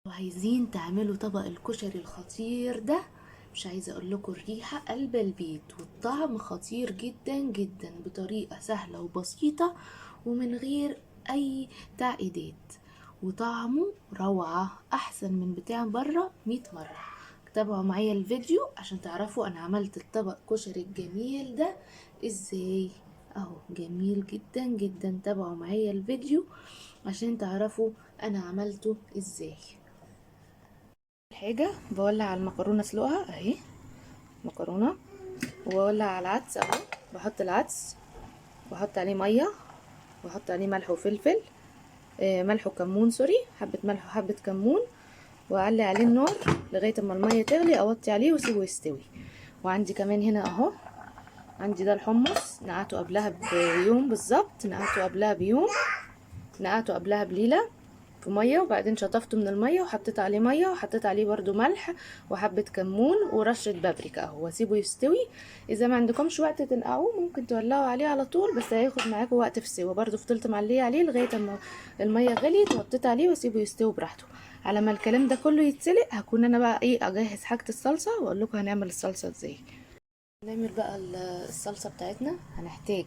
وعايزين تعملوا طبق الكشري الخطير ده، مش عايزه اقول لكم الريحه قلب البيت والطعم خطير جدا جدا بطريقه سهله وبسيطه ومن غير اي تعقيدات، وطعمه روعه احسن من بتاع بره 100 مره. تابعوا معايا الفيديو عشان تعرفوا انا عملت الطبق كشري الجميل ده ازاي. اهو جميل جدا جدا، تابعوا معايا الفيديو عشان تعرفوا انا عملته ازاي. حاجة بولع على المكرونة اسلقها اهي مكرونة، وبولع على العدس اهو، بحط العدس واحط عليه مية واحط عليه ملح وفلفل، ملح وكمون، سوري، حبة ملح وحبة كمون، واعلي عليه النار لغاية اما المية تغلي، اوطي عليه واسيبه يستوي. وعندي كمان هنا اهو، عندي ده الحمص نقعته قبلها بيوم بالظبط، نقعته قبلها بليلة في ميه، وبعدين شطفته من الميه وحطيت عليه ميه وحطيت عليه برده ملح وحبه كمون ورشه بابريكا اهو، واسيبه يستوي. اذا ما عندكمش وقت تنقعوه ممكن تولعوا عليه على طول، بس هياخد معاكم وقت في السوا. برده فضلت معليه عليه لغايه اما الميه غليت وحطيت عليه واسيبه يستوي براحته. على ما الكلام ده كله يتسلق هكون انا بقى ايه اجهز حاجه الصلصه واقول لكم هنعمل الصلصه ازاي. نعمل بقى الصلصه بتاعتنا. هنحتاج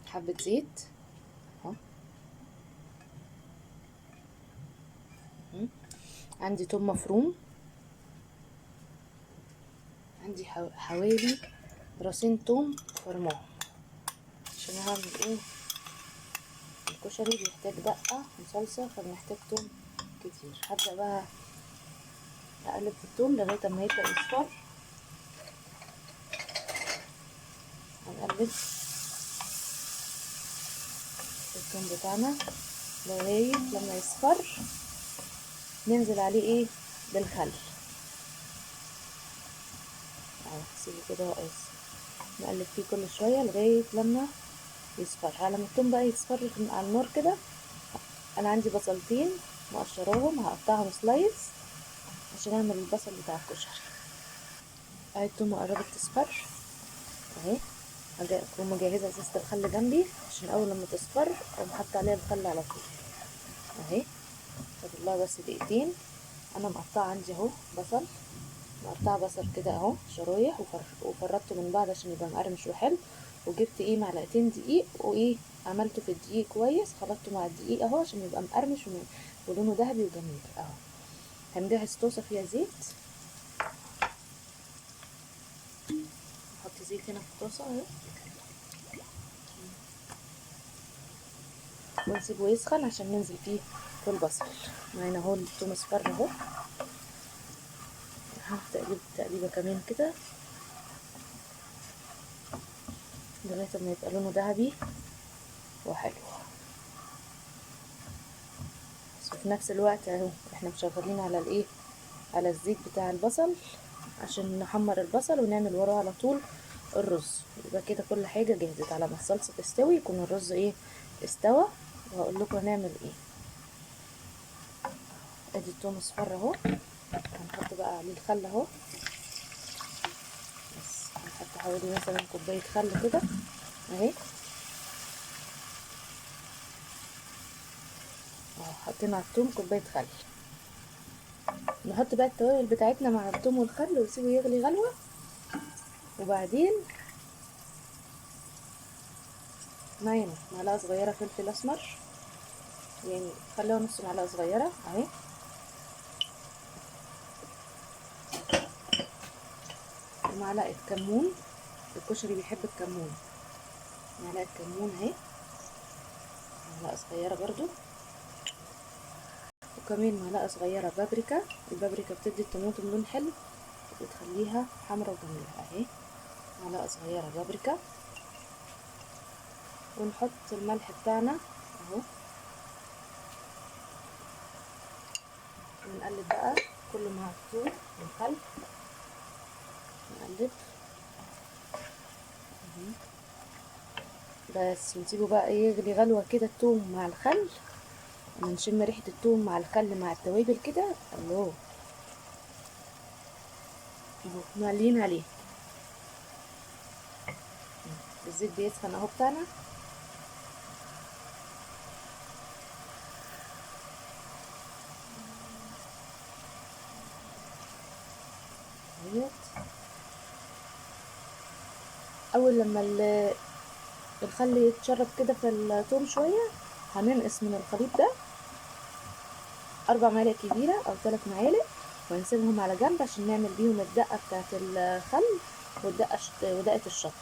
حبه زيت اهو، عندي توم مفروم، عندي حوالي راسين توم فرماهم، عشان هعمل ايه الكشري بيحتاج دقة وصلصة فبنحتاج توم كتير. هبدأ بقى اقلب في التوم لغاية اما يبدأ يصفر. هنقلب في التوم بتاعنا لغاية لما يصفر، ننزل عليه ايه بالخل اهو، سيبه كده نقلب فيه كل شوية لغاية لما يصفر. على ما التوم بقى يصفر على النار كده، انا عندي بصلتين مقشراهم هقطعهم سلايس عشان اعمل البصل بتاع الكشري. اهي التومه قربت تصفر اهي، اكون مجهزه ازازه الخل جنبي عشان اول لما تصفر اقوم حاطه عليها الخل على طول اهي. فاضل لها بس دقيقتين. انا مقطعه عندي اهو بصل، مقطعه بصل كده اهو شرايح وفردته من بعض عشان يبقى مقرمش وحلو. وجبت ايه معلقتين دقيق وايه عملته في الدقيق كويس، خلطته مع الدقيق اهو عشان يبقى مقرمش ولونه ذهبي وجميل اهو. هنجهز طاسه فيها زيت، نحط زيت هنا في الطاسه اهو ونسيبه يسخن عشان ننزل فيه في البصل. معانا اهو التوم اصفر اهو، تقليبه كمان كده لغايه ما يبقى لونه ذهبي وحلو. بس في نفس الوقت اهو احنا مشغلين على الايه على الزيت بتاع البصل عشان نحمر البصل ونعمل وراه على طول الرز. يبقى كده كل حاجه جهزت. على ما الصلصه تستوي يكون الرز ايه استوى، وهقول لكم هنعمل ايه. ادي التوم اصفر اهو، هنحط بقى عليه الخل اهو، بس هنحط حوالي مثلا كوبايه خل كده اهي اهو، حطينا على التوم كوبايه خل. نحط بقى التوابل بتاعتنا مع التوم والخل ونسيبه يغلي غلوه، وبعدين معانا معلقه صغيره فلفل اسمر، يعني خليها نص معلقه صغيره اهي، ومعلقه كمون، الكشري بيحب الكمون، معلقه كمون اهي، معلقه صغيره برضو، وكمان معلقه صغيره بابريكا. البابريكا بتدي الطماطم لون حلو وتخليها حمرا وجميله اهي، معلقه صغيره بابريكا. ونحط الملح بتاعنا اهو، ونقلب بقى كله مع الثوم والخل، نقلب بس ونسيبه بقى يغلي غلوه كده الثوم مع الخل، ونشم ريحه الثوم مع الخل مع التوابل كده الله اهو. معلين عليه الزيت بيسخن اهو بتاعنا، ديت. اول لما الخل يتشرب كده في الثوم شويه، هننقص من الخليط ده 4 معالق كبيره او 3 معالق، ونسيبهم على جنب عشان نعمل بيهم الدقه بتاعه الخل ودقه الشطه.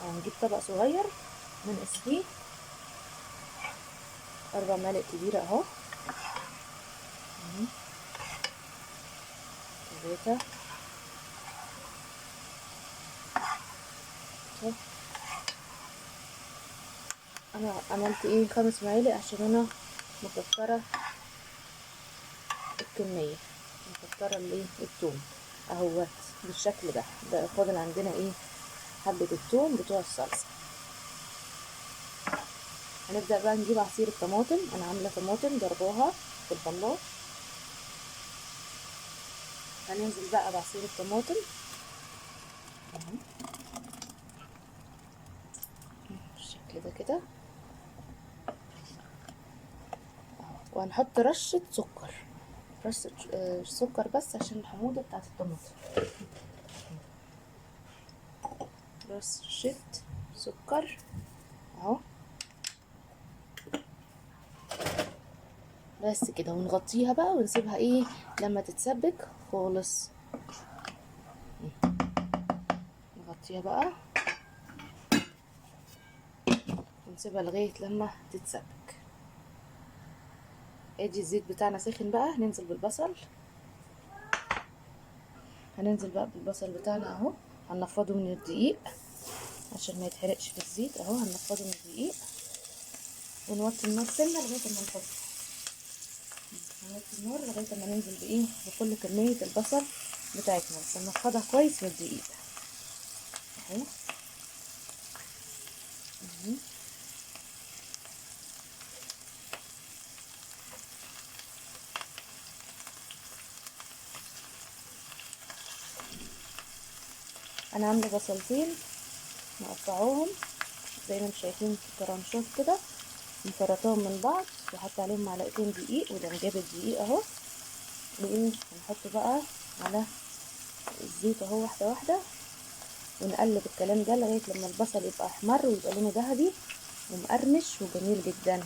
هنجيب طبق صغير ننقص فيه 4 معالق كبيره اهو، 3. انا عملت ايه 5 معالق عشان انا مكتره الكميه، مكتره الثوم اهوت بالشكل ده. ده فاضل عندنا ايه حبه الثوم بتوع الصلصه. هنبدا بقى نجيب عصير الطماطم. انا عامله طماطم ضربوها في الخلاط، هننزل بقى بعصير الطماطم بالشكل ده كده، وهنحط رشه سكر، رشه سكر بس عشان الحموضه بتاعت الطماطم. رشه سكر اهو بس كده، ونغطيها بقى ونسيبها ايه لما تتسبك خالص. نغطيها بقى ونسيبها لغايه لما تتسبك. ادي الزيت بتاعنا سخن بقى، هننزل بالبصل. هننزل بقى بالبصل بتاعنا اهو، هنفضه من الدقيق عشان ما يتحرقش في الزيت اهو. هنفضه من الدقيق ونوطي النار سنه لغايه ما نحطه، نوطي النار لغايه ما ننزل بايه بكل كميه البصل بتاعتنا، بس نفضها كويس من الدقيق اهو. انا عامله بصلتين مقطعوهم زي ما انتم شايفين طرنشات كده، مفرطاهم من بعض، وحط عليهم معلقتين دقيق، وده جاب الدقيق اهو. وايه هنحط بقى على الزيت اهو واحده واحده، ونقلب الكلام ده لغايه لما البصل يبقى احمر ويبقى لونه ذهبي ومقرمش وجميل جدا.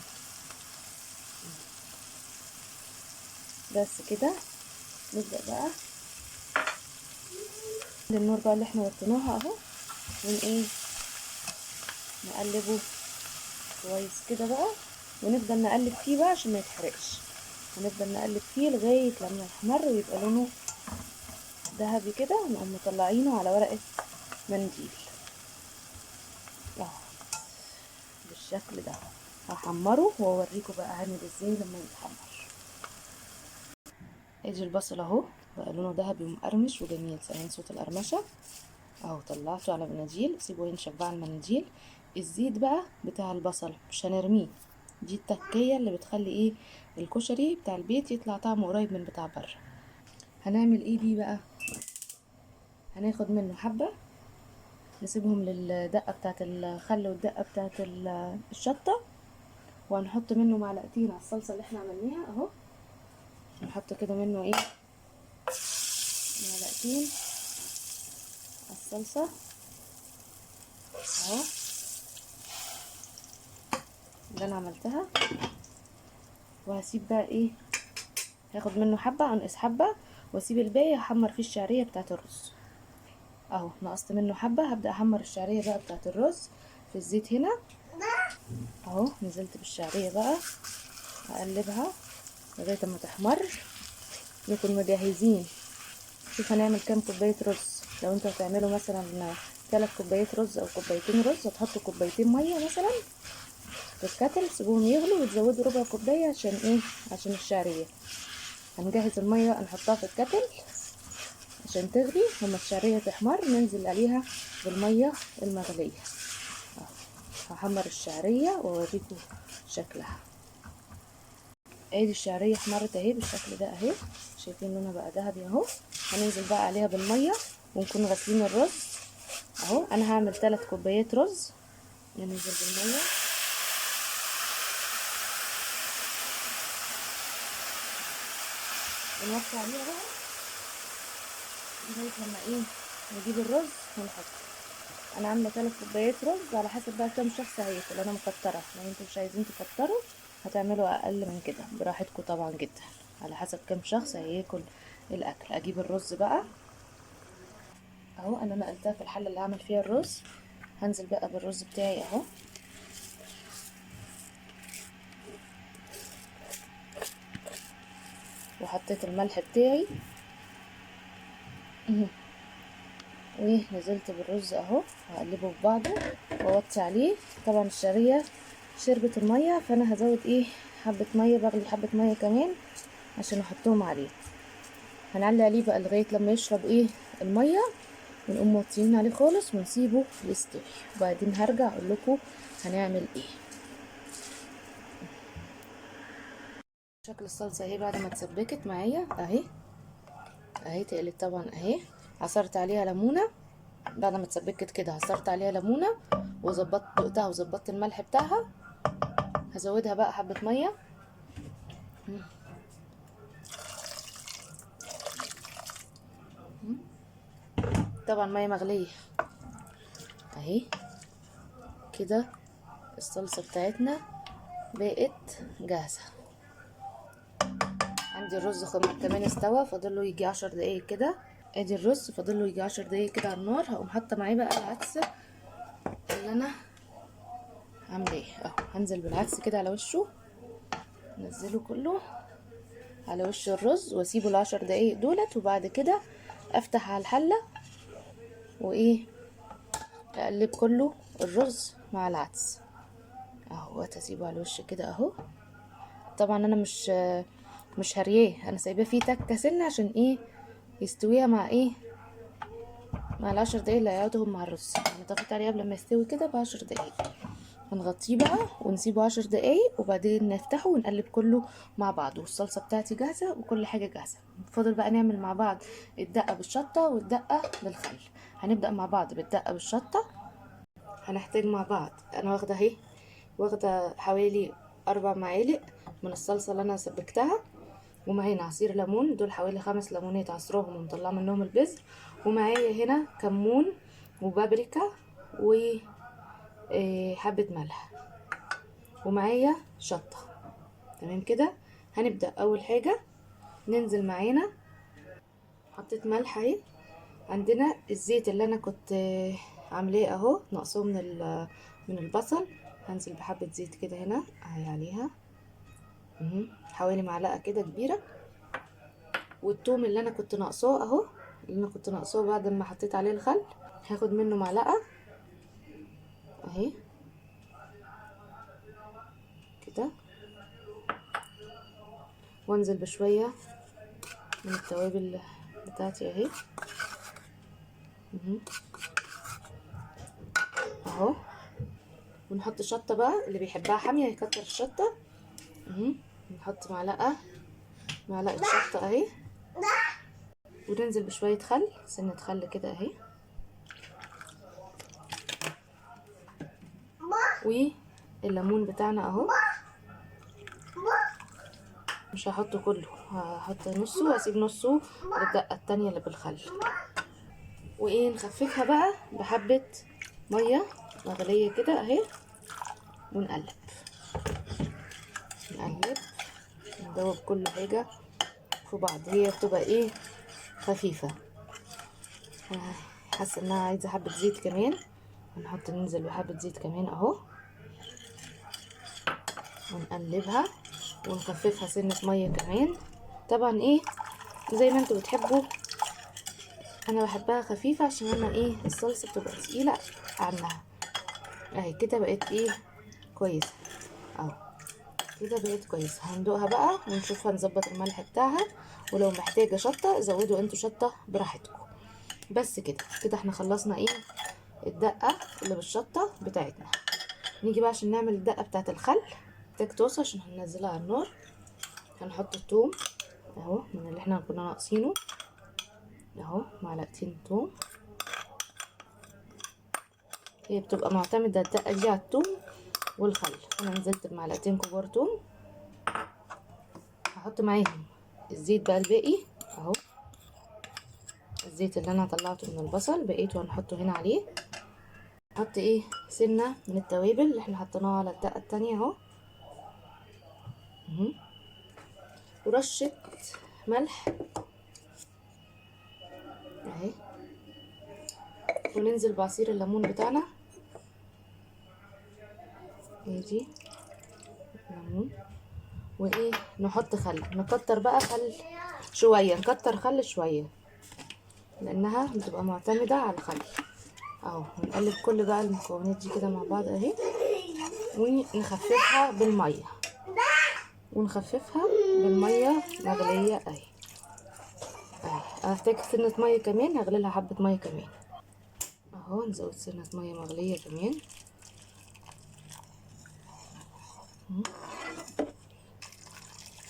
بس كده نبدا بقى النور بقى اللي احنا وطيناها اهو، ايه نقلبه كويس كده بقى، ونفضل نقلب فيه بقى عشان ما يتحرقش. هنفضل نقلب فيه لغايه لما يحمر ويبقى لونه ذهبي كده، ونقوم مطلعينه على ورقه منديل اهو بالشكل ده. هحمره واوريكم بقى عامل ازاي لما يتحمر. ادي البصل اهو بقى لونه ذهبي ومقرمش وجميل، سامعين صوت القرمشه اهو. طلعته على مناديل، سيبه ينشف بقى على المناديل. الزيت بقى بتاع البصل مش هنرميه، دي التكية اللي بتخلي ايه الكشري بتاع البيت يطلع طعمه قريب من بتاع بره. هنعمل ايه بيه بقى؟ هناخد منه حبة نسيبهم للدقة بتاعت الخل والدقة بتاعت الشطة، وهنحط منه معلقتين على الصلصة اللي احنا عملناها اهو. نحط كده منه ايه معلقتين على الصلصة اهو اللي انا عملتها. وهسيب بقى ايه هاخد منه حبة انقص حبة، واسيب الباقي احمر فيه الشعرية بتاعت الرز اهو. نقصت منه حبة، هبدأ احمر الشعرية بقى بتاعت الرز في الزيت هنا اهو. نزلت بالشعرية بقى اقلبها لغاية ما تحمر. نكون مجهزين، شوف هنعمل كام كوباية رز. لو انتوا هتعملوا مثلا 3 كوبايات رز او كوبايتين رز، هتحطوا كوبايتين مية مثلا في الكتل، سيبوهم يغلوا وتزودوا ربع كوباية عشان ايه عشان الشعرية. هنجهز المية نحطها في الكتل عشان تغلي، لما الشعرية تحمر ننزل عليها بالمية المغلية اهو. هحمر الشعرية واوريكم شكلها. ادي الشعرية احمرت اهي بالشكل ده اهي، شايفين لونها بقى ذهبي اهو. هننزل بقى عليها بالمية ونكون غاسلين الرز اهو. انا هعمل 3 كوبايات رز، ننزل بالمية ونوطي عليها بقى لغايه لما ايه نجيب الرز ونحطه. انا عامله 3 كوبايات رز، على حسب بقى كام شخص هياكل. انا مكتره، لو انتوا مش عايزين تكتروا هتعملوا اقل من كده براحتكم طبعا جدا، على حسب كام شخص هياكل الاكل. اجيب الرز بقى اهو، انا نقلتها في الحله اللي هعمل فيها الرز. هنزل بقى بالرز بتاعي اهو، وحطيت الملح بتاعي ونزلت بالرز اهو، هقلبه في بعضه واوطي عليه. طبعا الشعريه شربت الميه، فانا هزود ايه حبه ميه، بغلي حبه ميه كمان عشان احطهم عليه. هنعلي عليه بقى لغايه لما يشرب ايه الميه، ونقوم موطيين عليه خالص ونسيبه يستوي، وبعدين هرجع اقول لكم هنعمل ايه. شكل الصلصه اهي بعد ما اتسبكت معايا اهي، اهي تقلت طبعا اهي. عصرت عليها ليمونه بعد ما اتسبكت كده، عصرت عليها ليمونه وظبطت دقتها وظبطت الملح بتاعها. هزودها بقى حبه ميه طبعا ميه مغليه اهي كده. الصلصه بتاعتنا بقت جاهزه. عندي الرز كمان استوى، فاضله يجي 10 دقايق كده. ادي الرز فاضله يجي 10 دقايق كده على النار. هقوم حاطه معاه بقى العدس اللي انا عاملاه اهو. هنزل بالعدس كده على وشه، انزله كله على وش الرز واسيبه ال10 دقايق دولت، وبعد كده افتح على الحله وايه اقلب كله الرز مع العدس اهو، اسيبه على الوش كده اهو. طبعا انا مش هرياه، انا سايباه فيه تكه سنه عشان ايه يستويها مع ايه مع ال10 دقايق اللي هيقعدهم مع الرز. انا طفيت عليه قبل ما يستوي كده ب10 دقايق. هنغطيه بقى ونسيبه 10 دقايق وبعدين نفتحه ونقلب كله مع بعض. والصلصه بتاعتي جاهزه وكل حاجه جاهزه. فاضل بقى نعمل مع بعض الدقه بالشطه والدقه بالخل. هنبدا مع بعض بالدقه بالشطه. هنحتاج مع بعض، انا واخده اهي، واخده حوالي 4 معالق من الصلصه اللي انا سبكتها، ومعانا عصير ليمون، دول حوالي 5 ليمونات عصرهم ومطلعه منهم البذر، ومعايا هنا كمون وبابريكا وحبه ملح، ومعايا شطه. تمام كده. هنبدا اول حاجه ننزل معانا، حطيت ملح اهي. عندنا الزيت اللي انا كنت عاملاه اهو ناقصه من البصل. هنزل بحبه زيت كده هنا اهي عليها حوالي معلقه كده كبيره. والثوم اللي انا كنت ناقصاه اهو، اللي انا كنت ناقصاه بعد ما حطيت عليه الخل، هاخد منه معلقه اهي كده، وانزل بشويه من التوابل بتاعتي اهي اهو. ونحط شطه بقى، اللي بيحبها حاميه يكتر الشطه نحط معلقه شطه اهي، وننزل بشويه خل، سنه خل كده اهي، والليمون بتاعنا اهو. مش هحطه كله، هحط نصه واسيب نصه للدقه التانية اللي بالخل. وايه نخففها بقى بحبه ميه مغليه كده اهي، ونقلب ندوب كل حاجه في بعض. هي بتبقى ايه خفيفه. حاسه انها عايزه حبه زيت كمان، ننزل بحبه زيت كمان اهو، ونقلبها ونخففها سنه ميه كمان. طبعا ايه زي ما انتوا بتحبوا، انا بحبها خفيفه عشان انا ايه الصلصه بتبقى تقيله عنها اهي كده. بقت ايه كويسه اهو كده، بقت كويسه. هندوقها بقى ونشوف هنظبط الملح بتاعها، ولو محتاجه شطه زودوا انتوا شطه براحتكم. بس كده احنا خلصنا ايه الدقه اللي بالشطه بتاعتنا. نيجي بقى عشان نعمل الدقه بتاعت الخل. محتاج طاسه عشان هننزلها على النار. هنحط الثوم اهو من اللي احنا كنا ناقصينه اهو، معلقتين توم. هي بتبقى معتمده الدقه دي على الثوم والخل. انا نزلت بمعلقتين كبار توم. هحط معاهم الزيت بقى الباقي اهو، الزيت الزيت اللي انا طلعته من البصل بقيته هنحطه هنا عليه. نحط ايه سنه من التوابل اللي احنا حطيناها على الدقه التانية اهو، ورشه ملح اهي، وننزل بعصير الليمون بتاعنا. ادي ليمون، وايه نحط خل، نكتر بقى خل شويه، نكتر خل شويه لانها بتبقى معتمده على الخل اهو. ونقلب كل بقى المكونات دي كده مع بعض اهي، ونخففها بالميه، ونخففها بالميه مغليه اهي. هحتاج سنه ميه كمان، هغلي لها حبه ميه كمان اهو. نزود سنه ميه مغليه كمان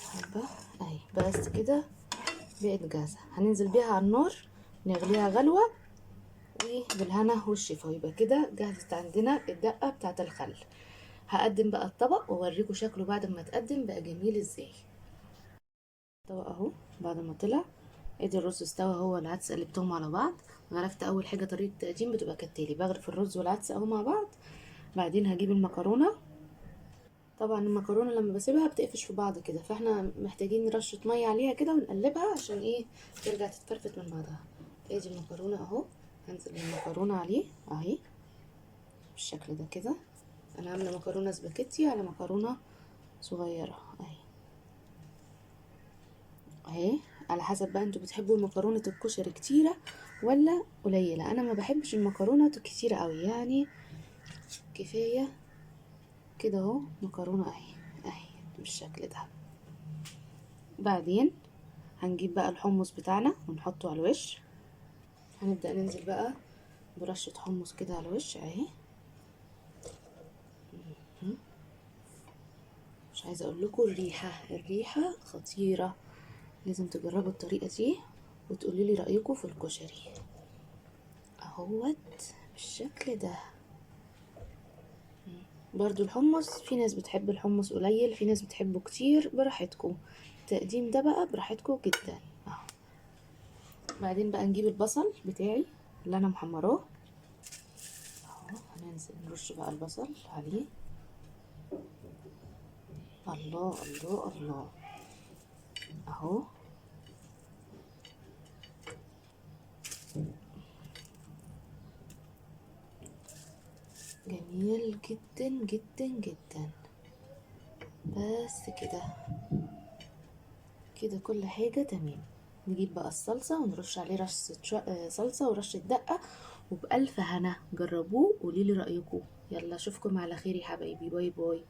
حبه اهي. بس كده بقت جاهزه، هننزل بيها على النار نغليها غلوه وبالهنا والشفا. يبقى كده جهزت عندنا الدقه بتاعه الخل. هقدم بقى الطبق واوريكم شكله بعد ما اتقدم بقى جميل ازاي. الطبق اهو بعد ما طلع، ادي الرز استوى هو العدس، قلبتهم على بعض. غرفت اول حاجه طريقه التقديم بتبقى كالتالي: بغرف الرز والعدس اهو مع بعض، بعدين هجيب المكرونه. طبعا المكرونه لما بسيبها بتقفش في بعض كده، فاحنا محتاجين رشه ميه عليها كده ونقلبها عشان ايه ترجع تتفرفت من بعضها. ادي المكرونه اهو، هنزل بالمكرونه عليه اهي بالشكل ده كده. انا عامله مكرونه سباكيتي على مكرونه صغيره اهي اهي، على حسب بقى انتوا بتحبوا المكرونه الكشري كتيره ولا قليله. انا ما بحبش المكرونه كتيره قوي، يعني كفايه كده اهو. مكرونه اهي اهي بالشكل ده. بعدين هنجيب بقى الحمص بتاعنا ونحطه على الوش. هنبدا ننزل بقى برشه حمص كده على الوش اهي. مش عايزه اقول لكم الريحه خطيره، لازم تجربوا الطريقه دي وتقولي لي رايكم في الكشري اهوت بالشكل ده. برضو الحمص في ناس بتحب الحمص قليل، في ناس بتحبه كتير، براحتكم. التقديم ده بقى براحتكم جدا اهو. بعدين بقى نجيب البصل بتاعي اللي انا محمراه اهو، هننزل نرش بقى البصل عليه. الله الله الله اهو. جميل جدا جدا جدا. بس كده كده كل حاجة تمام. نجيب بقى الصلصة ونرش عليه رشة صلصة ورشة دقة، وبألف هنا. جربوه قوليلي رأيكم. يلا اشوفكم على خير يا حبايبي، باي باي.